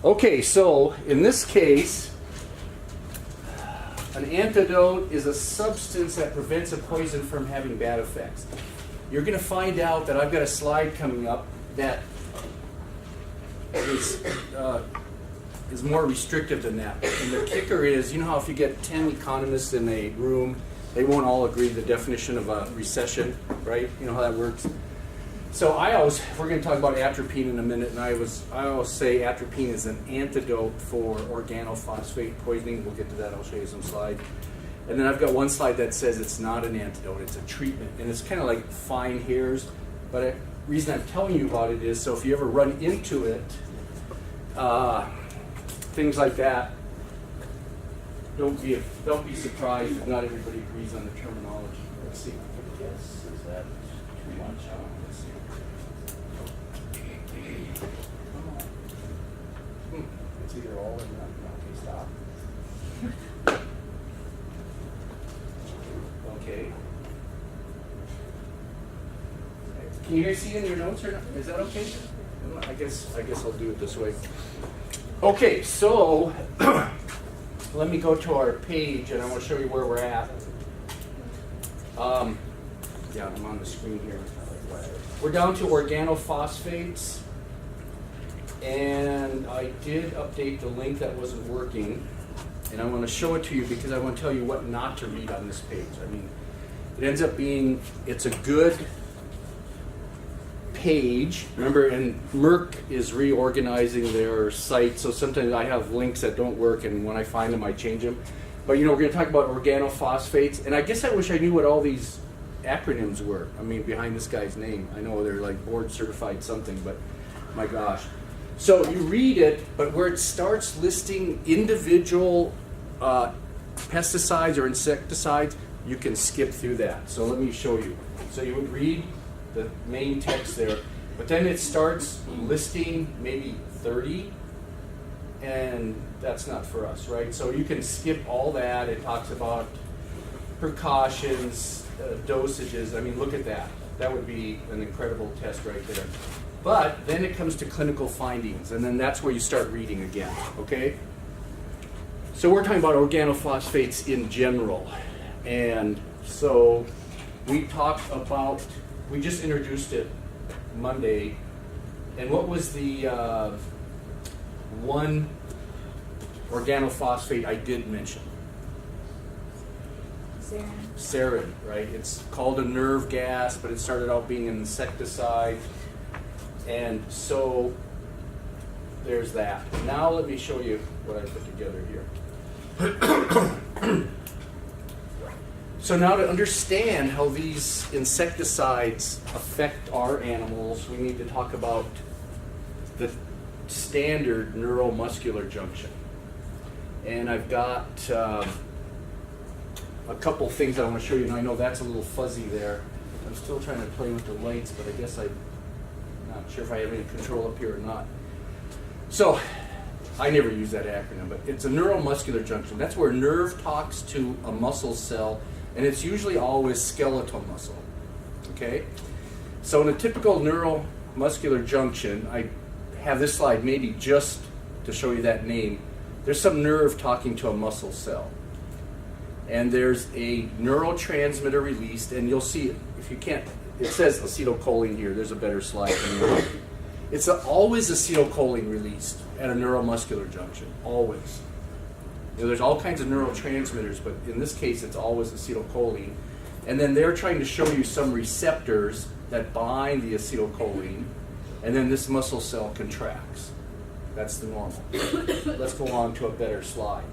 Okay, so in this case, an antidote is a substance that prevents a poison from having bad effects. You're going to find out that I've got a slide coming up that is more restrictive than that. And the kicker is, you know how if you get 10 economists in a room, they won't all agree the definition of a recession, right? You know how that works? So we're going to talk about atropine in a minute, and I always say atropine is an antidote for organophosphate poisoning. We'll get to that, I'll show you some slides. And then I've got one slide that says it's not an antidote, it's a treatment. And it's kind of like fine hairs, but the reason I'm telling you about it is so if you ever run into it, things like that, don't be surprised if not everybody agrees on the terminology. Let's see. Yes, is that too much? Let's see. It's either all or none. Okay, stop. Okay. Can you guys see in your notes or not? Is that okay? I guess I'll do it this way. Okay, so let me go to our page and I want to show you where we're at. Yeah, I'm on the screen here. We're down to organophosphates, and I did update the link that wasn't working, and I want to show it to you because I want to tell you what not to read on this page. I mean, it ends up being, it's a good page. Remember, and Merck is reorganizing their site, so sometimes I have links that don't work, and when I find them, I change them. But you know, we're going to talk about organophosphates, and I guess I wish I knew what all these acronyms were. I mean, behind this guy's name. I know they're like board certified something, but my gosh. So you read it, but where it starts listing individual pesticides or insecticides, you can skip through that. So let me show you. So you would read the main text there, but then it starts listing maybe 30, and that's not for us, right? So you can skip all that. It talks about precautions, dosages. I mean, look at that. That would be an incredible test right there. But then it comes to clinical findings, and then that's where you start reading again, okay? So we're talking about organophosphates in general. And so we talked about, we just introduced it Monday, and what was the one organophosphate I did mention? Sarin, right? It's called a nerve gas, but it started out being an insecticide. And so there's that. Now let me show you what I put together here. So now to understand how these insecticides affect our animals, we need to talk about the standard neuromuscular junction. And I've got a couple things I want to show you, and I know that's a little fuzzy there. I'm still trying to play with the lights, but I guess I'm not sure if I have any control up here or not. So, I never use that acronym, but it's a neuromuscular junction. That's where nerve talks to a muscle cell, and it's usually always skeletal muscle, okay? So in a typical neuromuscular junction, I have this slide maybe just to show you that name. There's some nerve talking to a muscle cell. And there's a neurotransmitter released, and you'll see, if you can't, it says acetylcholine here. There's a better slide. It's always acetylcholine released at a neuromuscular junction, always. You know, there's all kinds of neurotransmitters, but in this case, it's always acetylcholine. And then they're trying to show you some receptors that bind the acetylcholine, and then this muscle cell contracts. That's the normal. Let's go on to a better slide.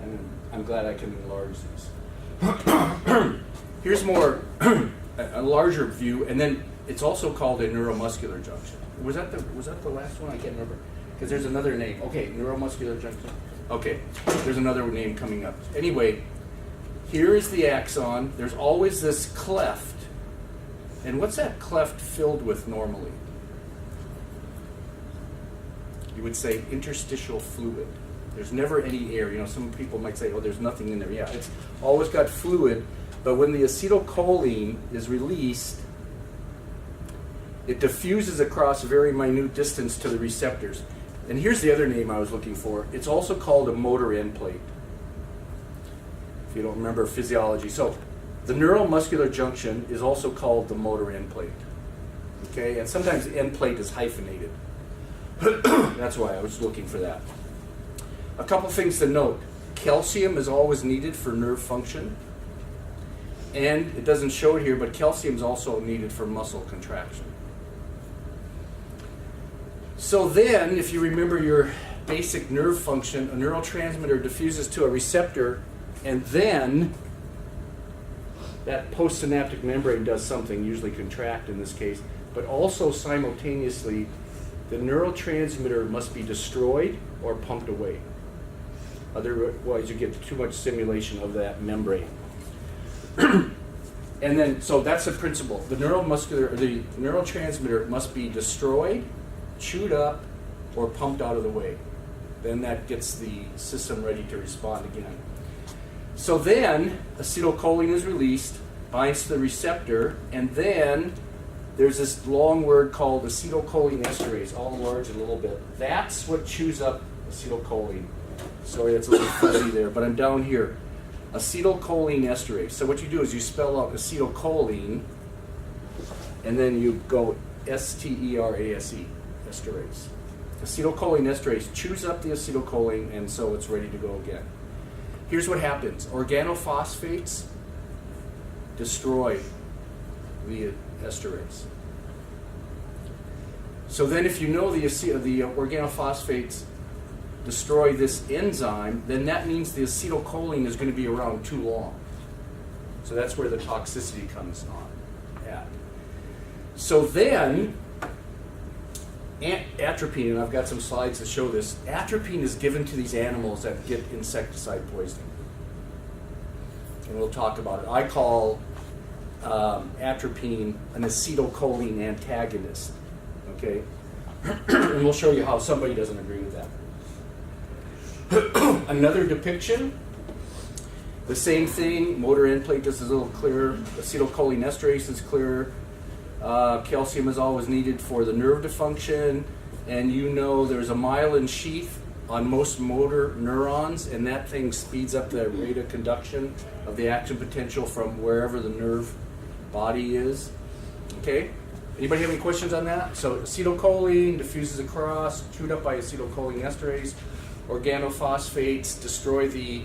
And I'm glad I can enlarge these. Here's more, a larger view, and then it's also called a neuromuscular junction. Was that the last one? I can't remember. Because there's another name. Okay, neuromuscular junction. Okay, there's another name coming up. Anyway, here is the axon. There's always this cleft. And what's that cleft filled with normally? You would say interstitial fluid. There's never any air. You know, some people might say, oh, there's nothing in there. Yeah, it's always got fluid. But when the acetylcholine is released, It diffuses across a very minute distance to the receptors. And here's the other name I was looking for. It's also called a motor end plate, if you don't remember physiology. So the neuromuscular junction is also called the motor end plate. Okay, and sometimes the end plate is hyphenated. That's why I was looking for that. A couple things to note. Calcium is always needed for nerve function. And it doesn't show it here, but calcium is also needed for muscle contraction. So then, if you remember your basic nerve function, a neurotransmitter diffuses to a receptor, and then that postsynaptic membrane does something, usually contract in this case, but also simultaneously the neurotransmitter must be destroyed or pumped away. Otherwise you get too much stimulation of that membrane. And then, so that's the principle. The neurotransmitter must be destroyed, chewed up, or pumped out of the way. Then that gets the system ready to respond again. So then acetylcholine is released, binds to the receptor, and then there's this long word called acetylcholine esterase, all enlarged a little bit. That's what chews up acetylcholine. Sorry, that's a little fuzzy there, but I'm down here. Acetylcholine esterase. So what you do is you spell out acetylcholine, and then you go S-T-E-R-A-S-E, esterase. Acetylcholine esterase chews up the acetylcholine, and so it's ready to go again. Here's what happens. Organophosphates destroy the esterase. So then if you know the organophosphates destroy this enzyme, then that means the acetylcholine is going to be around too long. So that's where the toxicity comes on at. So then, atropine, and I've got some slides to show this, atropine is given to these animals that get insecticide poisoning. And we'll talk about it. I call atropine an acetylcholine antagonist. Okay? And we'll show you how somebody doesn't agree with that. Another depiction, the same thing, motor end plate just is a little clearer, acetylcholine esterase is clearer, calcium is always needed for the nerve to function, and you know there's a myelin sheath on most motor neurons, and that thing speeds up the rate of conduction of the action potential from wherever the nerve body is. Okay? Anybody have any questions on that? So acetylcholine diffuses across, chewed up by acetylcholine esterase. Organophosphates destroy the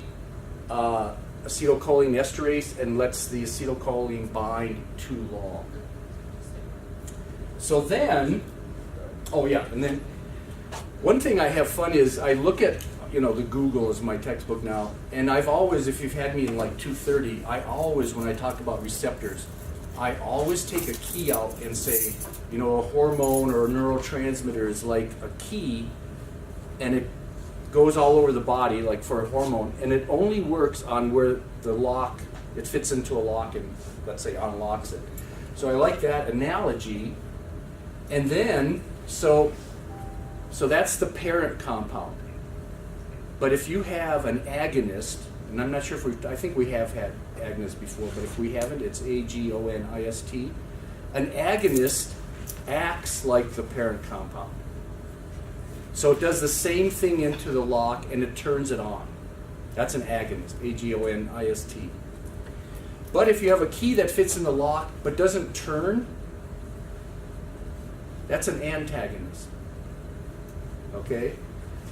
acetylcholine esterase and lets the acetylcholine bind too long. So then, oh yeah, and then one thing I have fun is I look at, the Google is my textbook now, and I've always, if you've had me in like 230, I always, when I talk about receptors, I always take a key out and say, a hormone or a neurotransmitter is like a key, and it goes all over the body, like for a hormone, and it only works on where the lock, it fits into a lock and, let's say, unlocks it. So I like that analogy. And then, so that's the parent compound. But if you have an agonist, and I'm not sure if I think we have had agonists before, but if we haven't, it's agonist. An agonist acts like the parent compound. So it does the same thing into the lock and it turns it on. That's an agonist, agonist. But if you have a key that fits in the lock but doesn't turn, that's an antagonist. Okay?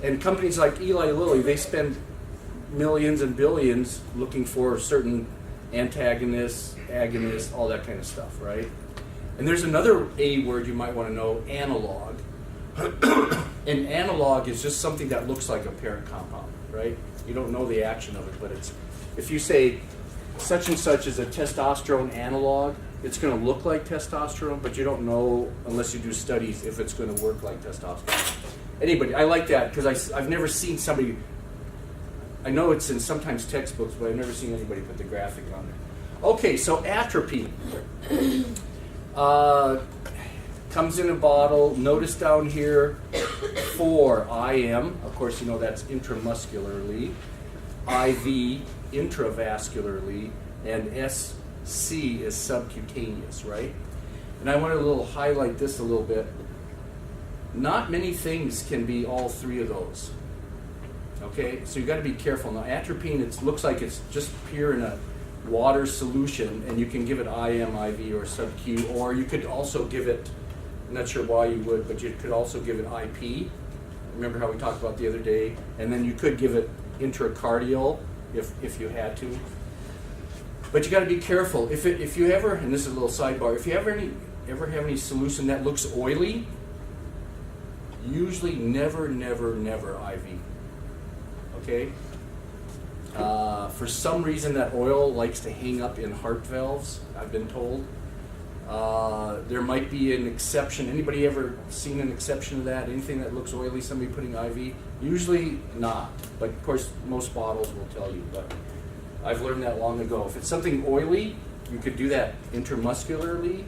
And companies like Eli Lilly, they spend millions and billions looking for certain antagonists, agonists, all that kind of stuff, right? And there's another A word you might want to know, analog. An analog is just something that looks like a parent compound, right? You don't know the action of it, but it's, if you say such and such is a testosterone analog, it's going to look like testosterone, but you don't know unless you do studies if it's going to work like testosterone. Anybody, I like that because I've never seen somebody, I know it's in sometimes textbooks, but I've never seen anybody put the graphic on there. Okay, so atropine. Comes in a bottle. Notice down here, 4 IM, of course you know that's intramuscularly, IV intravascularly, and SC is subcutaneous, right? And And I want to highlight this a little bit. Not many things can be all three of those. Okay, so you got to be careful. Now, atropine, it looks like it's just pure in a water solution, and you can give it IM, IV, or sub-Q, or you could also give it, I'm not sure why you would, but you could also give it IP. Remember how we talked about the other day? And then you could give it intracardial if you had to. But you got to be careful. If you ever, and this is a little sidebar, if you ever have any solution that looks oily, usually never IV. Okay? For some reason, that oil likes to hang up in heart valves, I've been told. There might be an exception. Anybody ever seen an exception to that? Anything that looks oily, somebody putting IV? Usually not. But of course, most bottles will tell you. But I've learned that long ago. If it's something oily, you could do that intramuscularly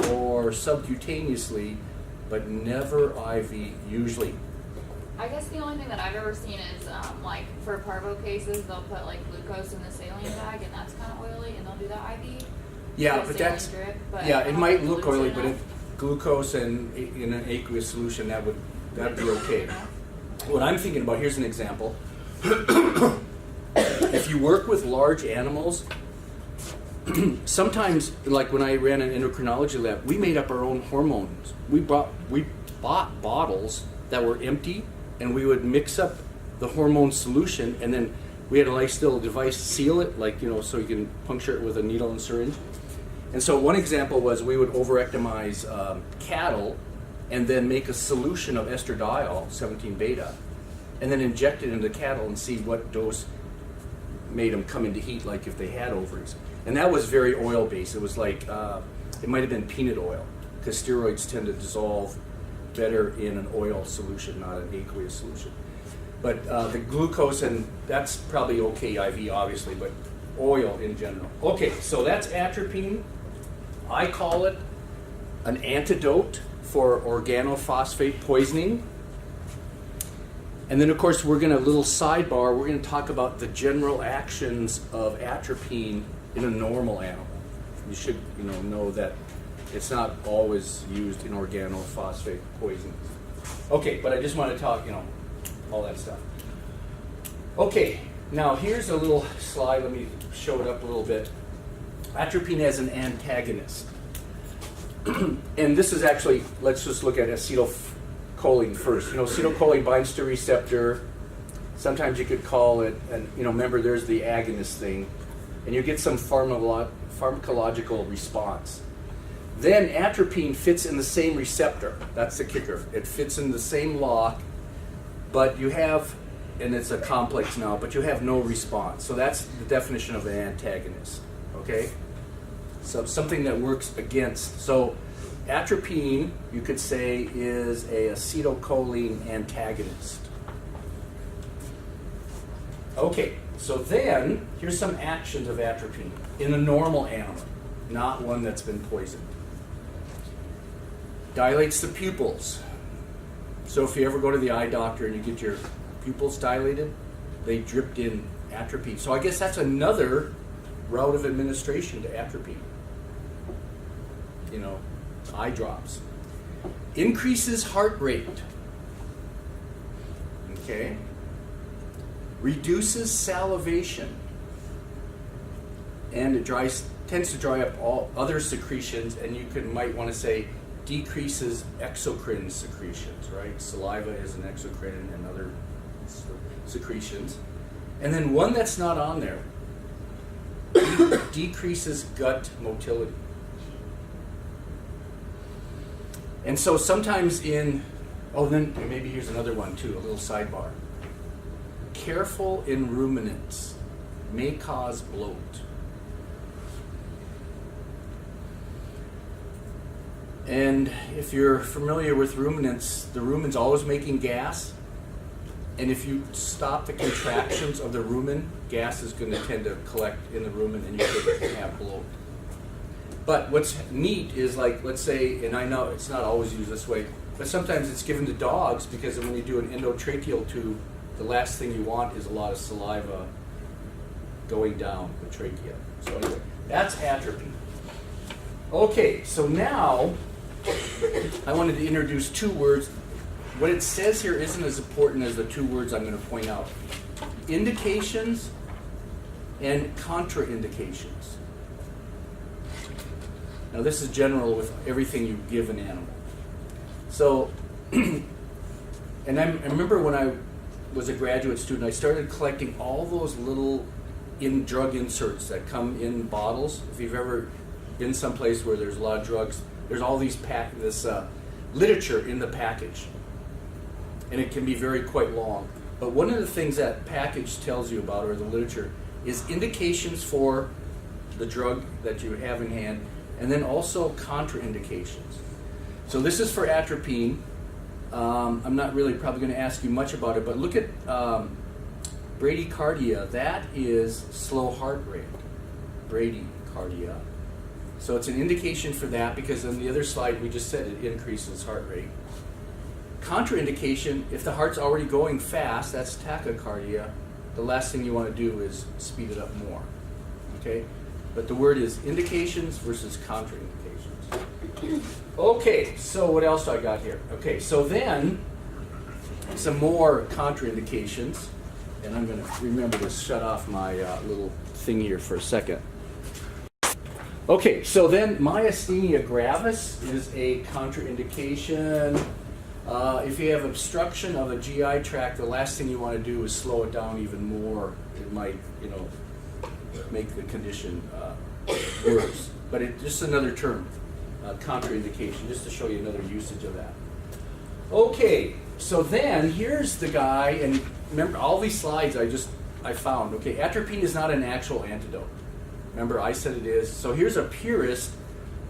or subcutaneously, but never IV usually. I guess the only thing that I've ever seen is like for parvo cases, they'll put like glucose in the saline bag, and that's kind of oily, and they'll do that IV. Yeah, but that's drip, but yeah. It might look oily, but enough. if glucose and in an aqueous solution, that'd be okay. What I'm thinking about, here's an example. If you work with large animals, sometimes, like when I ran an endocrinology lab, we made up our own hormones. We bought bottles that were empty, and we would mix up the hormone solution, and then we had a nice little device to seal it, like, so you can puncture it with a needle and syringe. And so one example was we would overectomize cattle and then make a solution of estradiol, 17-beta, and then inject it into cattle and see what dose made them come into heat, like if they had ovaries. And that was very oil-based. It was like, it might have been peanut oil, because steroids tend to dissolve better in an oil solution, not an aqueous solution. But the glucose, and that's probably okay IV, obviously, but oil in general. Okay, so that's atropine. I call it an antidote for organophosphate poisoning. And then, of course, we're going to, little sidebar, we're going to talk about the general actions of atropine in a normal animal. You should, know that it's not always used in organophosphate poisoning. Okay, but I just want to talk, all that stuff. Okay, now here's a little slide. Let me show it up a little bit. Atropine as an antagonist. And this is actually, let's just look at acetylcholine first. Acetylcholine binds to receptor. Sometimes you could call it, and remember there's the agonist thing, and you get some pharmacological response. Then atropine fits in the same receptor. That's the kicker. It fits in the same lock, but you have, and it's a complex now, but you have no response. So that's the definition of an antagonist, okay? So something that works against. So atropine, you could say, is a acetylcholine antagonist. Okay, so then here's some actions of atropine in a normal animal, not one that's been poisoned. Dilates the pupils. So if you ever go to the eye doctor and you get your pupils dilated, they dripped in atropine. So I guess that's another route of administration to atropine. Eye drops. Increases heart rate. Okay. Reduces salivation. And it tends to dry up all other secretions, and you might want to say decreases exocrine secretions, right? Saliva is an exocrine and other secretions. And then one that's not on there, decreases gut motility. And so sometimes then maybe here's another one too, a little sidebar. Careful in ruminants may cause bloat. And if you're familiar with ruminants, the rumen's always making gas. And if you stop the contractions of the rumen, gas is going to tend to collect in the rumen and you could have bloat. But what's neat is, like, let's say, and I know it's not always used this way, but sometimes it's given to dogs because when you do an endotracheal tube, the last thing you want is a lot of saliva going down the trachea. So anyway, that's atropine. Okay, so now I wanted to introduce two words. What it says here isn't as important as the two words I'm going to point out. Indications and contraindications. Now this is general with everything you give an animal. So, and I remember when I was a graduate student, I started collecting all those little drug inserts that come in bottles. If you've ever been someplace where there's a lot of drugs, there's all these literature in the package. And it can be quite long. But one of the things that package tells you about, or the literature, is indications for the drug that you have in hand, and then also contraindications. So this is for atropine. I'm not really probably going to ask you much about it, but look at bradycardia. That is slow heart rate, bradycardia. So it's an indication for that, because on the other slide we just said it increases heart rate. Contraindication, if the heart's already going fast, that's tachycardia. The last thing you want to do is speed it up more. Okay? But the word is indications versus contraindications. Okay, so what else do I got here? Okay, so then some more contraindications. And I'm going to remember to shut off my little thing here for a second. Okay, so then myasthenia gravis is a contraindication. If you have obstruction of the GI tract, the last thing you want to do is slow it down even more. It might, make the condition worse. But it's just another term, contraindication, just to show you another usage of that. Okay, so then here's the guy, and remember all these slides I found. Okay, atropine is not an actual antidote. Remember, I said it is. So here's a purist,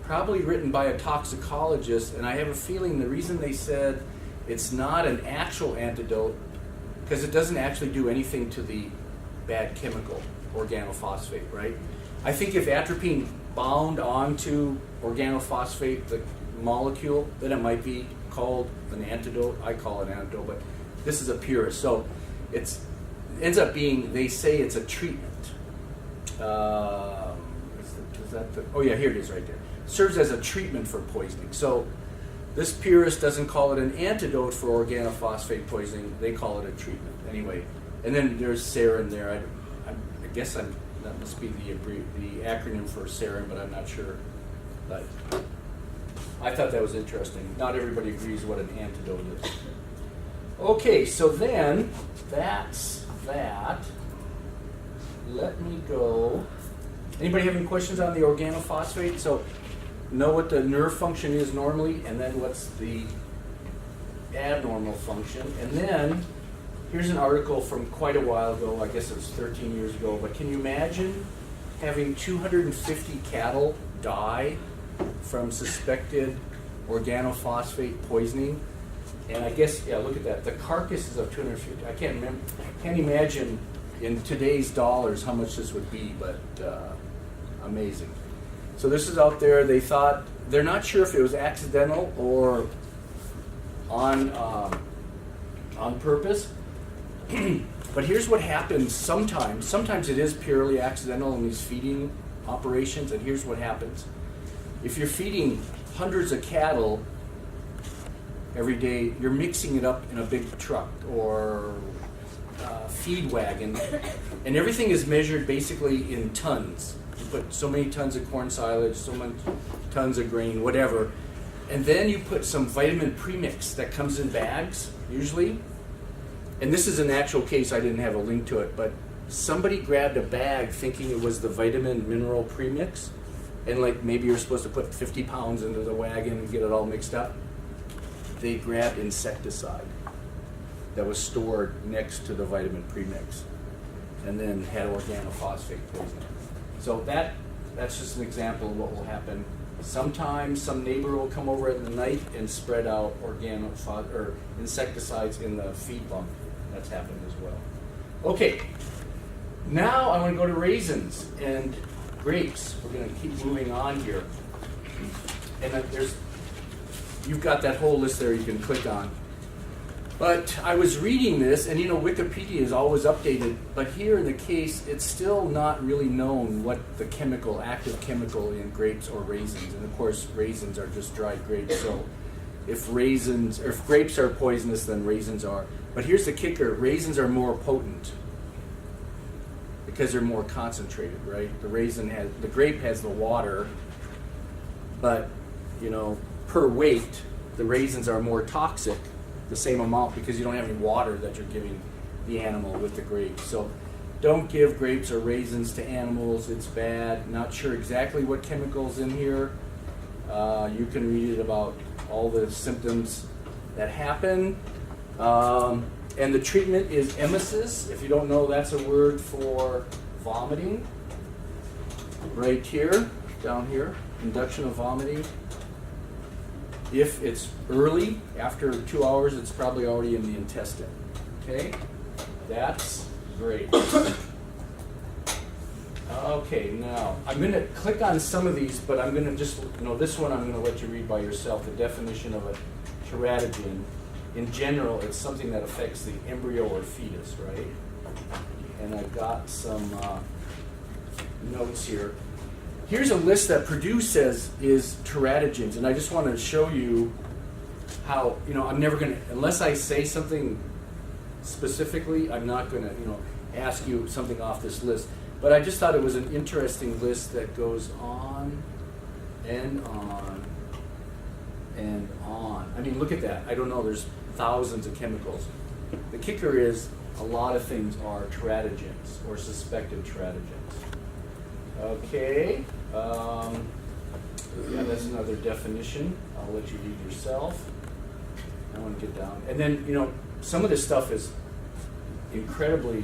probably written by a toxicologist, and I have a feeling the reason they said it's not an actual antidote, because it doesn't actually do anything to the bad chemical, organophosphate, right? I think if atropine bound onto organophosphate, the molecule, then it might be called an antidote. I call it an antidote, but this is a purist. So it ends up being, they say it's a treatment. Oh yeah, here it is right there. Serves as a treatment for poisoning. So this purist doesn't call it an antidote for organophosphate poisoning. They call it a treatment. Anyway, and then there's sarin there. I guess that must be the acronym for sarin, but I'm not sure. But I thought that was interesting. Not everybody agrees what an antidote is. Okay, so then that's that. Let me go. Anybody have any questions on the organophosphate? So know what the nerve function is normally, and then what's the abnormal function. And then here's an article from quite a while ago. I guess it was 13 years ago. But can you imagine having 250 cattle die from suspected organophosphate poisoning? And I guess, yeah, look at that. The carcasses of 250. I can't imagine in today's dollars how much this would be, but amazing. So this is out there. They thought, they're not sure if it was accidental or on purpose. But here's what happens sometimes. Sometimes it is purely accidental in these feeding operations, and here's what happens. If you're feeding hundreds of cattle every day, you're mixing it up in a big truck or feed wagon, and everything is measured basically in tons. You put so many tons of corn silage, so many tons of grain, whatever, and then you put some vitamin premix that comes in bags, usually. And this is an actual case, I didn't have a link to it, but somebody grabbed a bag thinking it was the vitamin mineral premix, and like maybe you're supposed to put 50 pounds into the wagon and get it all mixed up. They grabbed insecticide that was stored next to the vitamin premix, and then had organophosphate poisoning. So that's just an example of what will happen. Sometimes some neighbor will come over in the night and spread out insecticides in the feed bunk. That's happened as well. Okay, now I want to go to raisins and grapes. We're going to keep moving on here. And you've got that whole list there you can click on. But I was reading this, and Wikipedia is always updated, but here in the case, it's still not really known what the active chemical in grapes or raisins, and of course raisins are just dried grapes, so if grapes are poisonous, then raisins are. But here's the kicker: raisins are more potent because they're more concentrated, right? The grape has the water, but per weight, the raisins are more toxic, the same amount, because you don't have any water that you're giving the animal with the grape. So don't give grapes or raisins to animals. It's bad. Not sure exactly what chemicals in here. You can read it about all the symptoms that happen. And the treatment is emesis. If you don't know, that's a word for vomiting. Right here, down here, induction of vomiting. If it's early, after 2 hours, it's probably already in the intestine. Okay? That's great. Okay, now I'm going to click on some of these, but I'm going to just, this one I'm going to let you read by yourself, the definition of a teratogen. In general, it's something that affects the embryo or fetus, right? And I've got some notes here. Here's a list that Purdue says is teratogens, and I just want to show you how, I'm never going to, unless I say something specifically, I'm not going to, ask you something off this list. But I just thought it was an interesting list that goes on and on and on. I mean, look at that. I don't know, there's thousands of chemicals. The kicker is a lot of things are teratogens or suspected teratogens. Okay. Yeah, that's another definition. I'll let you read yourself. I want to get down. And then, some of this stuff is incredibly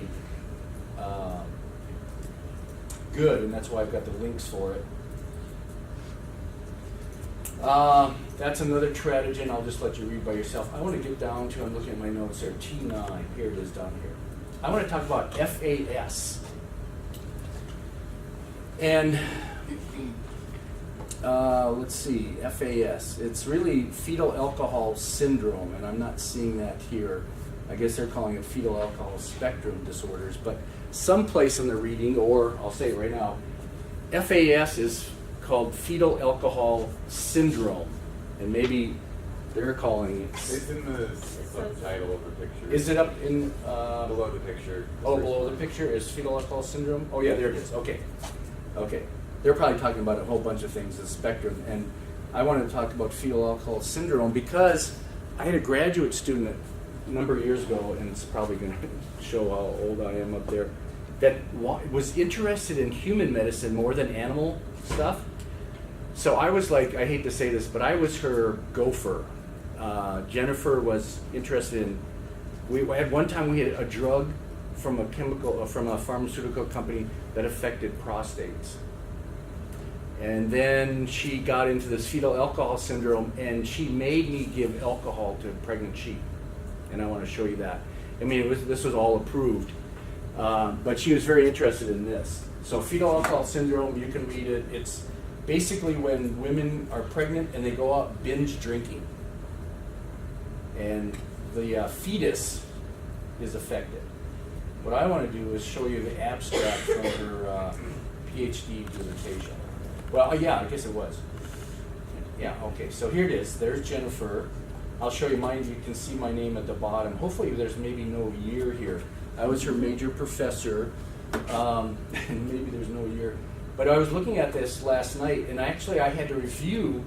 good, and that's why I've got the links for it. That's another teratogen. I'll just let you read by yourself. I want to get down to, I'm looking at my notes there, T9. Here it is down here. I want to talk about FAS. And let's see, FAS. It's really fetal alcohol syndrome, and I'm not seeing that here. I guess they're calling it fetal alcohol spectrum disorders, but someplace in the reading, or I'll say it right now, FAS is called fetal alcohol syndrome, and maybe they're calling it. It's in the subtitle of the picture. Is it up in below the picture? Oh, below the picture is fetal alcohol syndrome. Oh yeah, there it is. Okay. They're probably talking about a whole bunch of things, the spectrum, and I wanted to talk about fetal alcohol syndrome because I had a graduate student a number of years ago, and it's probably going to show how old I am up there, that was interested in human medicine more than animal stuff. So I was like, I hate to say this, but I was her gopher. Jennifer was interested in, at one time we had a drug from a pharmaceutical company that affected prostates. And then she got into this fetal alcohol syndrome, and she made me give alcohol to pregnant sheep. And I want to show you that. I mean, this was all approved. But she was very interested in this. So fetal alcohol syndrome, you can read it. It's basically when women are pregnant and they go out binge drinking. And the fetus is affected. What I want to do is show you the abstract from her PhD dissertation. Well, yeah, I guess it was. Yeah, okay, so here it is. There's Jennifer. I'll show you mine. You can see my name at the bottom. Hopefully there's maybe no year here. I was her major professor, and maybe there's no year. But I was looking at this last night, and I had to review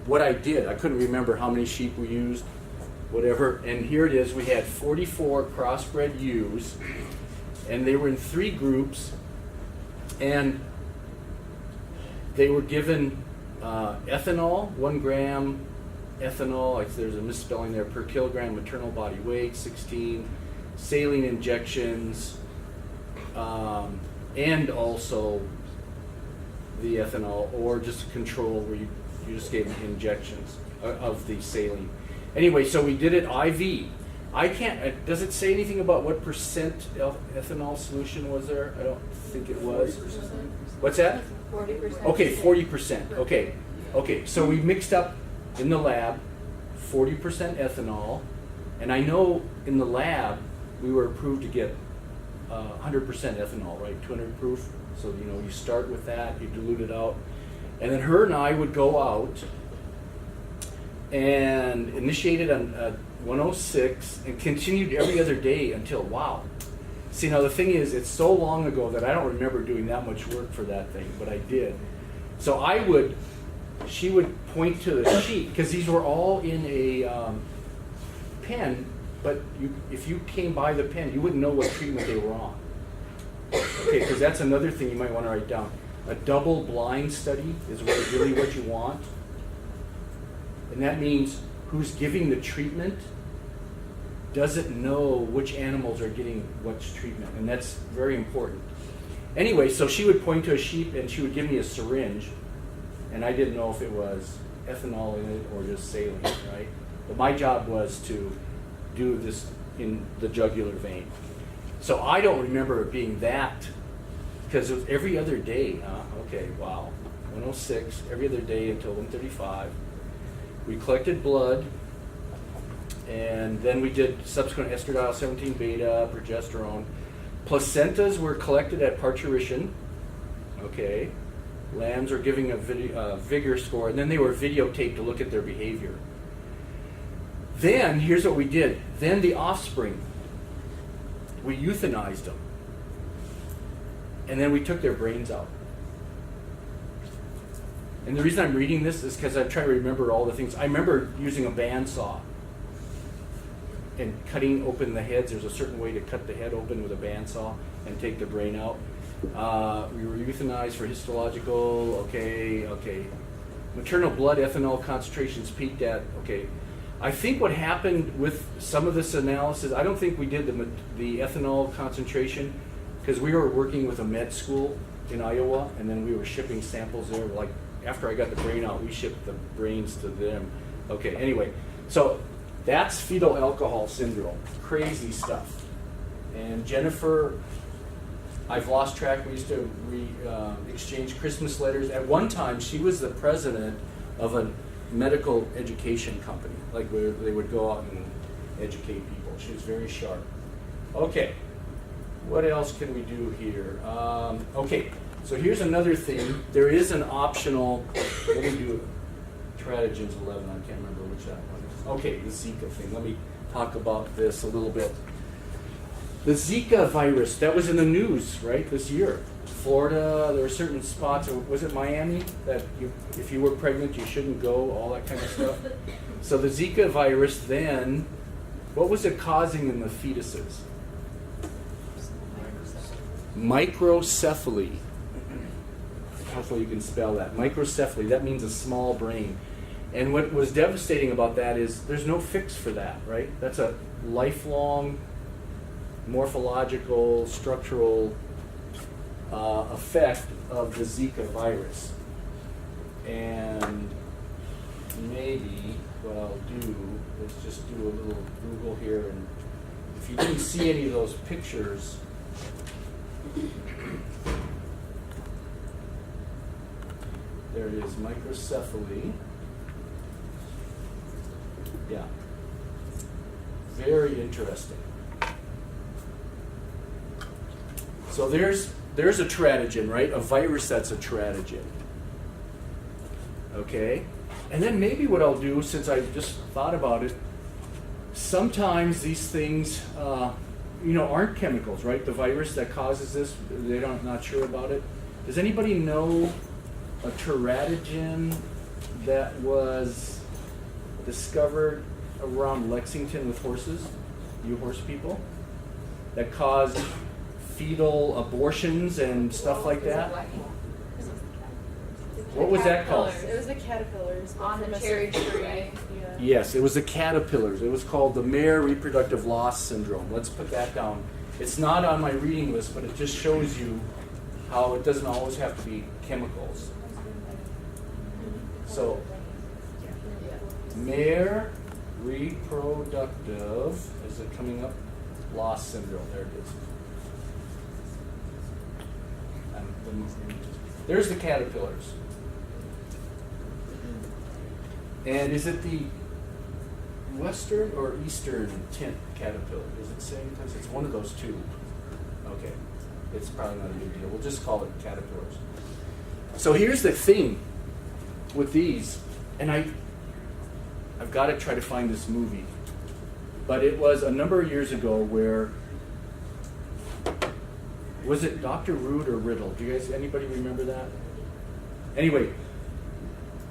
what I did. I couldn't remember how many sheep we used, whatever. And here it is. We had 44 crossbred ewes, and they were in 3 groups, and they were given ethanol, 1 gram ethanol, there's a misspelling there, per kilogram maternal body weight, 16, saline injections, and also the ethanol, or just a control where you just gave them injections of the saline. Anyway, so we did it IV. I can't, does it say anything about what percent ethanol solution was there? I don't think it was. 40%. What's that? 40%. Okay, 40%. Okay, so we mixed up in the lab 40% ethanol, and I know in the lab we were approved to get 100% ethanol, right? 200 proof. So you start with that, you dilute it out, and then her and I would go out and initiated on 106 and continued every other day until, wow. See, now the thing is, it's so long ago that I don't remember doing that much work for that thing, but I did. So she would point to the sheet, because these were all in a pen, but if you came by the pen, you wouldn't know what treatment they were on. Okay, because that's another thing you might want to write down. A double-blind study is really what you want. And that means who's giving the treatment doesn't know which animals are getting which treatment, and that's very important. Anyway, so she would point to a sheet and she would give me a syringe, and I didn't know if it was ethanol in it or just saline, right? But my job was to do this in the jugular vein. So I don't remember it being that, because it was every other day, huh? Okay, wow. 106, every other day until 135. We collected blood, and then we did subsequent estradiol 17 beta, progesterone. Placentas were collected at parturition. Okay. Lambs were giving a vigor score, and then they were videotaped to look at their behavior. Then, here's what we did. Then the offspring, we euthanized them. And then we took their brains out. And the reason I'm reading this is because I'm trying to remember all the things. I remember using a bandsaw and cutting open the heads. There's a certain way to cut the head open with a bandsaw and take the brain out. We were euthanized for histological. Okay. Maternal blood ethanol concentrations peaked at, okay. I think what happened with some of this analysis, I don't think we did the ethanol concentration, because we were working with a med school in Iowa, and then we were shipping samples there. Like, after I got the brain out, we shipped the brains to them. Okay, anyway, so that's fetal alcohol syndrome. Crazy stuff. And Jennifer, I've lost track. We used to exchange Christmas letters. At one time, she was the president of a medical education company, like where they would go out and educate people. She was very sharp. Okay, what else can we do here? Okay, so here's another thing. There is an optional, let me do Teratogens 11, I can't remember which that one is. Okay, the Zika thing. Let me talk about this a little bit. The Zika virus, that was in the news, right, this year. Florida, there were certain spots, was it Miami, that if you were pregnant, you shouldn't go, all that kind of stuff. So the Zika virus then, what was it causing in the fetuses? Microcephaly. Hopefully you can spell that. Microcephaly, that means a small brain. And what was devastating about that is there's no fix for that, right? That's a lifelong morphological, structural effect of the Zika virus. And maybe what I'll do is just do a little Google here, and if you didn't see any of those pictures, there it is, microcephaly. Yeah. Very interesting. So there's a teratogen, right? A virus that's a teratogen. Okay? And then maybe what I'll do, since I just thought about it, sometimes these things, aren't chemicals, right? The virus that causes this, they're not sure about it. Does anybody know a teratogen that was discovered around Lexington with horses? You horse people? That caused fetal abortions and stuff like that? What was that called? It was the caterpillars. On the cherry tree. Yeah. Yes, it was the caterpillars. It was called the mare reproductive loss syndrome. Let's put that down. It's not on my reading list, but it just shows you how it doesn't always have to be chemicals. So, mare reproductive, is it coming up? Loss syndrome, there it is. There's the caterpillars. And is it the western or eastern tint caterpillar? Does it say? Because it's one of those two. Okay, it's probably not a big deal. We'll just call it caterpillars. So here's the thing with these, and I I've got to try to find this movie. But it was a number of years ago where, was it Dr. Rude or Riddle? Do you guys, anybody remember that? Anyway,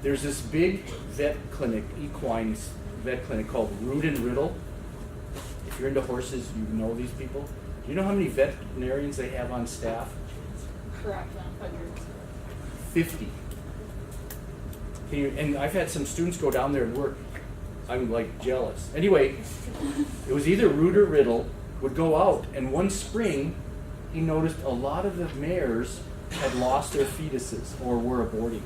there's this big vet clinic, equine vet clinic called Rude and Riddle. If you're into horses, you know these people. Do you know how many veterinarians they have on staff? Correct, hundreds. 50. And I've had some students go down there and work. I'm like jealous. Anyway, it was either Rude or Riddle would go out, and one spring he noticed a lot of the mares had lost their fetuses or were aborting.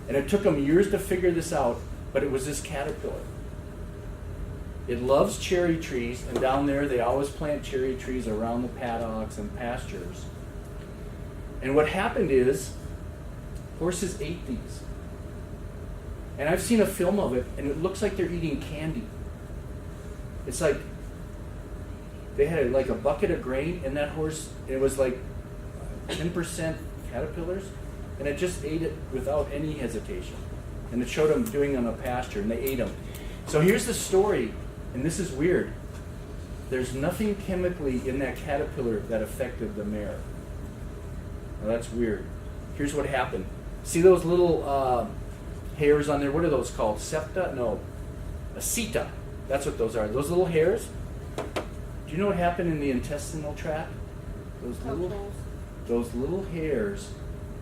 And it took him years to figure this out, but it was this caterpillar. It loves cherry trees, and down there they always plant cherry trees around the paddocks and pastures. And what happened is, horses ate these. And I've seen a film of it, and it looks like they're eating candy. It's like they had like a bucket of grain, and that horse, it was like 10% caterpillars, and it just ate it without any hesitation. And it showed them doing it on a pasture, and they ate them. So here's the story, and this is weird. There's nothing chemically in that caterpillar that affected the mare. Now that's weird. Here's what happened. See those little hairs on there? What are those called? Septa? No. Seta. That's what those are. Those little hairs. Do you know what happened in the intestinal tract? Those little hairs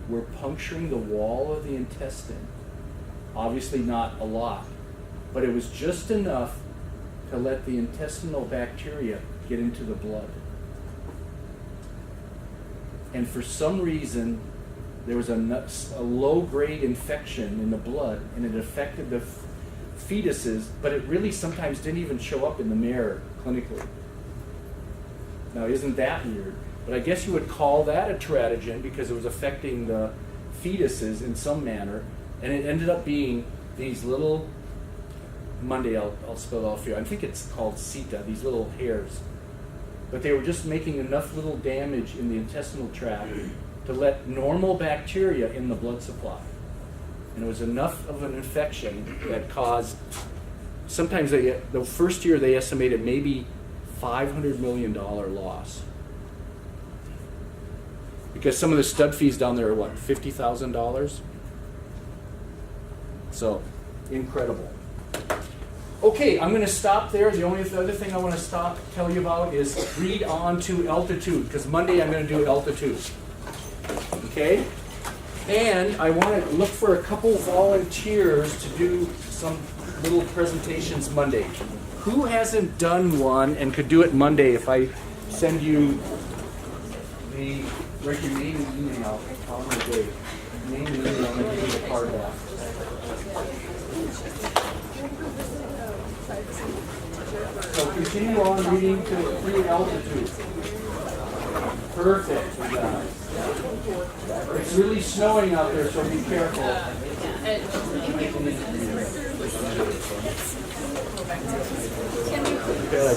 were puncturing the wall of the intestine. Obviously not a lot, but it was just enough to let the intestinal bacteria get into the blood. And for some reason, there was a low-grade infection in the blood, and it affected the fetuses, but it really sometimes didn't even show up in the mare clinically. Now, isn't that weird? But I guess you would call that a teratogen because it was affecting the fetuses in some manner, and it ended up being these little, Monday I'll spell it all for you, I think it's called Seta, these little hairs. But they were just making enough little damage in the intestinal tract to let normal bacteria in the blood supply. And it was enough of an infection that caused, sometimes the first year they estimated maybe $500 million loss. Because some of the stud fees down there are what, $50,000? So, incredible. Okay, I'm going to stop there. The only other thing I want to tell you about is read on to altitude, because Monday I'm going to do altitude. Okay? And I want to look for a couple volunteers to do some little presentations Monday. Who hasn't done one and could do it Monday if I send you the, write your name and email on the day. Name and email, and then give you the card back. So continue on reading to pre-altitude. Perfect, you guys. It's really snowing out there, so be careful. I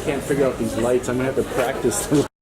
can't figure out these lights. I'm going to have to practice.